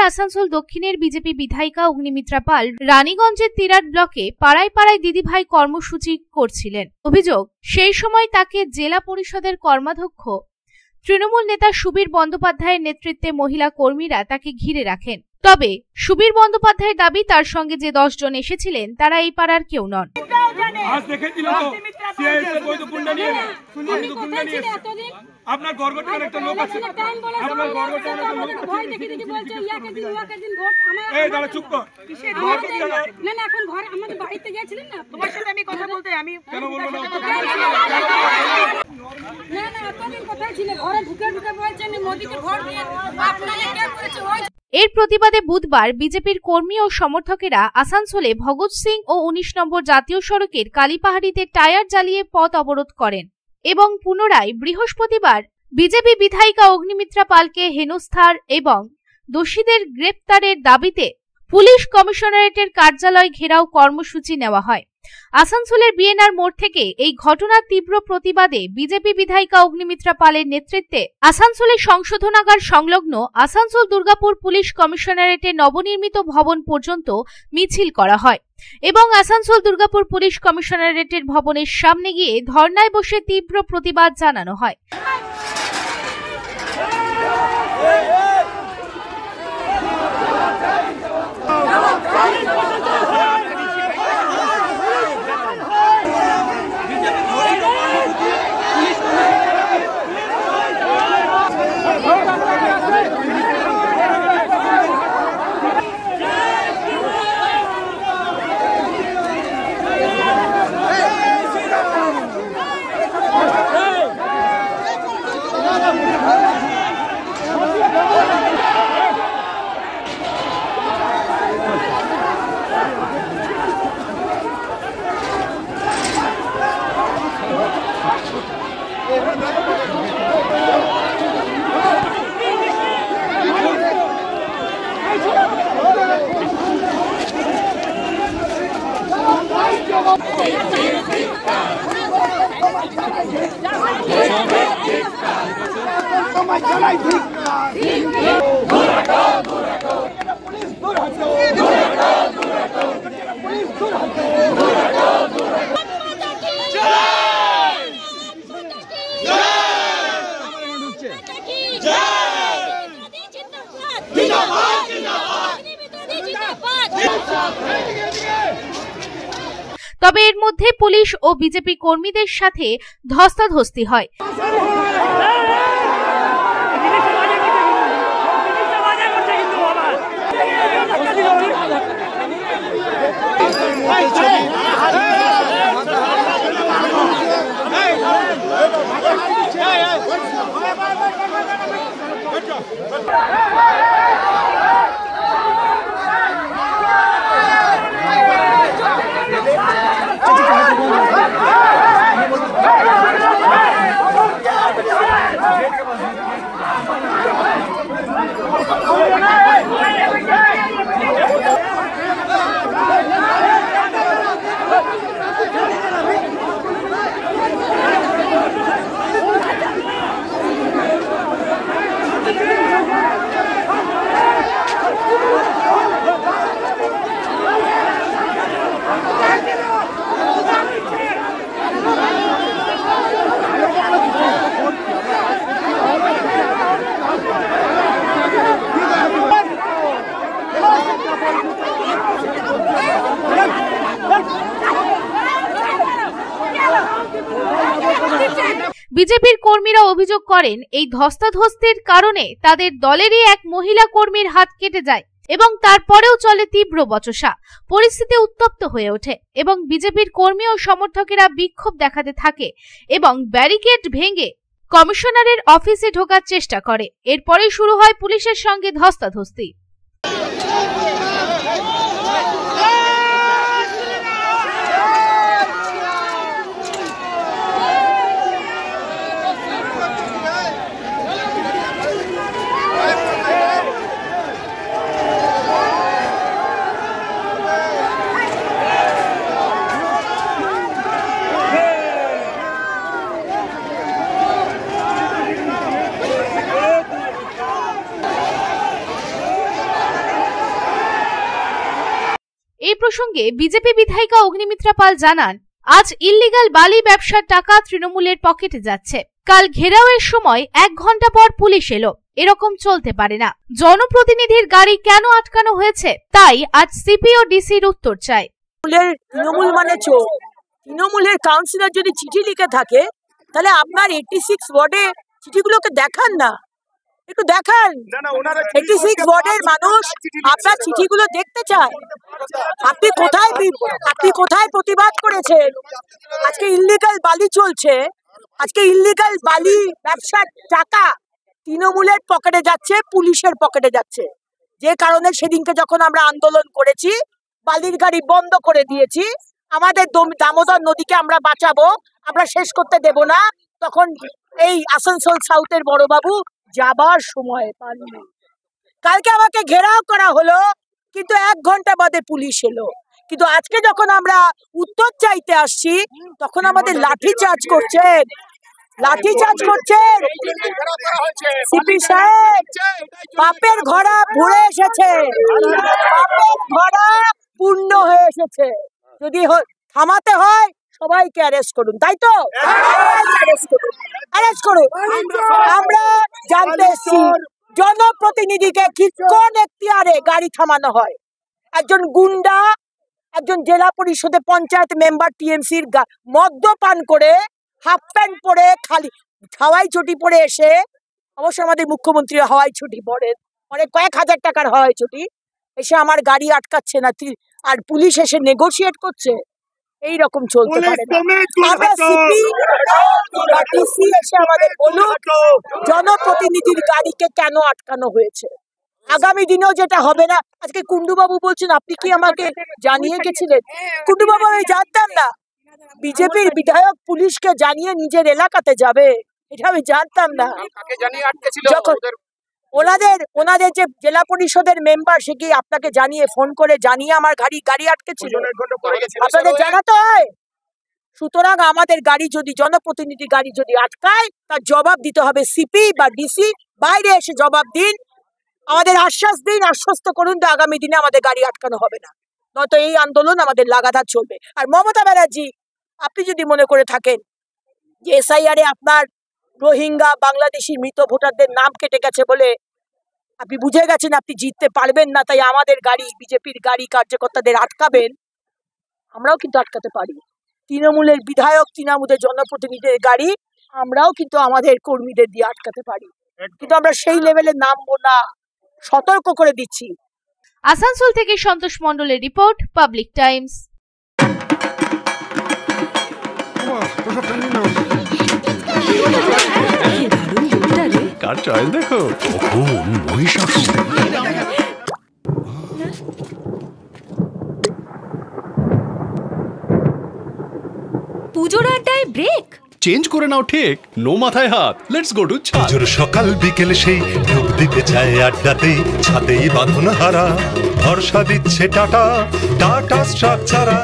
আসানসোল দক্ষিণের বিজেপি বিধায়িকা অগ্নিমিত্রা পাল রানীগঞ্জের তিরাট ব্লকে পাড়ায় পাড়ায় দিদিভাই কর্মসূচি করছিলেন। অভিযোগ, সেই সময় তাকে জেলা পরিষদের কর্মাধ্যক্ষ তৃণমূল নেতা সুবীর বন্দ্যোপাধ্যায়ের নেতৃত্বে মহিলা কর্মীরা তাকে ঘিরে রাখেন। তবে সুবীর বন্দ্যোপাধ্যায়ের দাবি, তার সঙ্গে যে 10 জন এসেছিলেন তারা এই পাড়ার কেউ নন। আপনার গর্ভটার একটা লোক আছে, আপনার গর্ভটার একটা লোক আছে। এই দাঁড়া, চুপ কর। না না, এখন ঘর আমাদের বাড়িতে গিয়েছিলেন না, তোমার সাথে আমি কথা বলতে, আমি কেন বলবো না? না না, আপনাদের কথাই ছিল, ঘরে ঢুকে ঢুকে বলছেন মোদিকে ভোট দিয়ে আপনারা কে করেছে। এর প্রতিবাদে বুধবার বিজেপির কর্মী ও সমর্থকেরা আসানসোলে ভগৎ সিং ও 19 নম্বর জাতীয় সড়কের কালীপাহাড়িতে টায়ার জ্বালিয়ে পথ অবরোধ করেন এবং পুনরায় বৃহস্পতিবার বিজেপি বিধায়িকা অগ্নিমিত্রা পালকে হেনস্থার এবং দোষীদের গ্রেপ্তারের দাবিতে পুলিশ কমিশনারেটের কার্যালয় ঘেরাও কর্মসূচি নেওয়া হয়। আসানসোলের বিএনআর মোড় থেকে এই ঘটনার তীব্র প্রতিবাদে বিজেপি বিধায়িকা অগ্নিমিত্রা পালের নেতৃত্বে আসানসোলের সংশোধনাগার সংলগ্ন আসানসোল দুর্গাপুর পুলিশ কমিশনারেটের নবনির্মিত ভবন পর্যন্ত মিছিল করা হয় এবং আসানসোল দুর্গাপুর পুলিশ কমিশনারেটের ভবনের সামনে গিয়ে ধর্নায় বসে তীব্র প্রতিবাদ জানানো হয়। তবে এর মধ্যে পুলিশ ও বিজেপি কর্মীদের সাথে ধস্তাধস্তি হয়। বিজেপির কর্মীরা অভিযোগ করেন, এই ধস্তাধস্তির কারণে তাদের দলেরই এক মহিলা কর্মীর হাত কেটে যায় এবং তারপরেও চলে তীব্র বচসা। পরিস্থিতি উত্তপ্ত হয়ে ওঠে এবং বিজেপির কর্মী ও সমর্থকেরা বিক্ষোভ দেখাতে থাকে এবং ব্যারিকেড ভেঙে কমিশনারের অফিসে ঢোকার চেষ্টা করে। এরপরেই শুরু হয় পুলিশের সঙ্গে ধস্তাধস্তি। প্রসঙ্গে বিজেপি বিধায়িকা অগ্নিমিত্রা পাল জানান, আজ ইল্লিগাল বালি ব্যবসার টাকা তৃণমূলের পকেটে যাচ্ছে। কাল ঘেরাওয়ের সময় 1 ঘন্টা পর পুলিশ এলো। এরকম চলতে পারে না। জনপ্রতিনিধির গাড়ি কেন আটকানো হয়েছে, তাই আজ সিপি ও ডিসির উত্তর চাই। তৃণমূল মানে চোর। তৃণমূলের কাউন্সিলর যদি চিঠি লিখে থাকে, তাহলে আপনার 86 ওয়ার্ডে চিঠিগুলোকে দেখান না, একটু দেখান। 86 ওয়ার্ডের মানুষ আপনার চিঠিগুলো দেখতে চায়। আপনি কোথায় প্রতিবাদ করেছেন? আজকে ইল্লিগাল বালি চলছে, আজকে ইল্লিগাল বালি ব্যবসার টাকা তৃণমূলের পকেটে যাচ্ছে, পুলিশের পকেটে যাচ্ছে। যে কারণে সেদিনকে যখন আমরা আন্দোলন করেছি, বালির গাড়ি বন্ধ করে দিয়েছি, আমাদের দামোদর নদীকে আমরা বাঁচাবো, আমরা শেষ করতে দেব না, তখন এই আসানসোল সাউথের বড়বাবু যাবার সময় পাননি। কালকে আমাকে ঘেরাও করা হলো, কিন্তু 1 ঘন্টা বাদে পুলিশ এলো। কিন্তু আজকে যখন আমরা উত্তর চাইতে আসছি, তখন আমাদের লাঠিচার্জ করছেন। সিপি সাহেব, পাপের ঘোড়া ঘুরে এসেছে, পাপের ঘোড়া পূর্ণ হয়ে এসেছে। যদি থামাতে হয় সবাইকে অ্যারেস্ট করুন, তাই তো? অ্যারেস্ট করুন। আমরা জানতে এসেছি জনপ্রতিনিধিকে কোন এখতিয়ারে গাড়ি থামানো হয়। একজন গুন্ডা, একজন জেলা পরিষদে পঞ্চায়েত মেম্বার টিএমসির মদ্যপান করে, হাফ প্যান্ট পরে, খালি হাওয়াই চটি পরে এসে, অবশ্য আমাদের মুখ্যমন্ত্রী হাওয়াই ছুটি পরেন, অনেক কয়েক হাজার টাকার হাওয়াই ছুটি, এসে আমার গাড়ি আটকাচ্ছে না, আর পুলিশ এসে নেগোশিয়েট করছে। এই রকম চলতে পারে না। আমরা সিপি বা ডিসি এসে আমাদের বলুন জনপ্রতিনিধির গাড়িকে কেন আটকানো হয়েছে। আগামী দিনেও যেটা হবে না। আজকে কুন্ডুবাবু বলছেন আপনি কি আমাকে জানিয়ে গেছিলেন? কুন্ডুবাবু আমি জানতাম না বিজেপির বিধায়ক পুলিশকে জানিয়ে নিজের এলাকাতে যাবে, এটা আমি জানতাম না। যখন ওনাদের যে জেলা পরিষদের মেম্বার, সে কি আপনাকে জানিয়ে, ফোন করে জানিয়ে আমার গাড়ি আটকেছিল? আপনাদের জানাতে হয়। সুতরাং আমাদের গাড়ি যদি, জনপ্রতিনিধি গাড়ি যদি আটকায়, তার জবাব দিতে হবে সিপি বা ডিসি। বাইরে এসে জবাব দিন, আমাদের আশ্বাস দিন, আশ্বস্ত করুন যে আগামী দিনে আমাদের গাড়ি আটকানো হবে না, নয়তো এই আন্দোলন আমাদের লাগাতার চলবে। আর মমতা ব্যানার্জি, আপনি যদি মনে করে থাকেন যে এসআইআর এ আপনার রোহিঙ্গা বাংলাদেশি মৃত ভোটারদের নাম কেটে গেছে বলে আপনি বুঝে গেছেন আপনি জিততে পারবেন না, তাই আমাদের গাড়ি, বিজেপির গাড়ি কার্যকর্তাদের আটকাবেন, আমরাও কিন্তু আটকাতে পারি। তৃণমূলের বিধায়ক, তৃণমূলের জনপ্রতিনিধিদের গাড়ি আমরাও কিন্তু আমাদের কর্মীদের দিয়ে আটকাতে পারি, কিন্তু আমরা সেই লেভেলে নামবো না, সতর্ক করে দিচ্ছি। আসানসোল থেকে সন্তোষ মণ্ডলের রিপোর্ট, পাবলিক টাইমস। কার চয়েস দেখো, পুজোর আড্ডায় ব্রেক চেঞ্জ করে নাও, ঠিক নো মাথায় হাত। লেটস গো টু পুজোর সকাল বিকেল সেই ডুব দিতে যায় আড্ডাতে, ছাদেই বাঁধন হারা ভরসা দিচ্ছে টাটা স্ট্রাকচারা।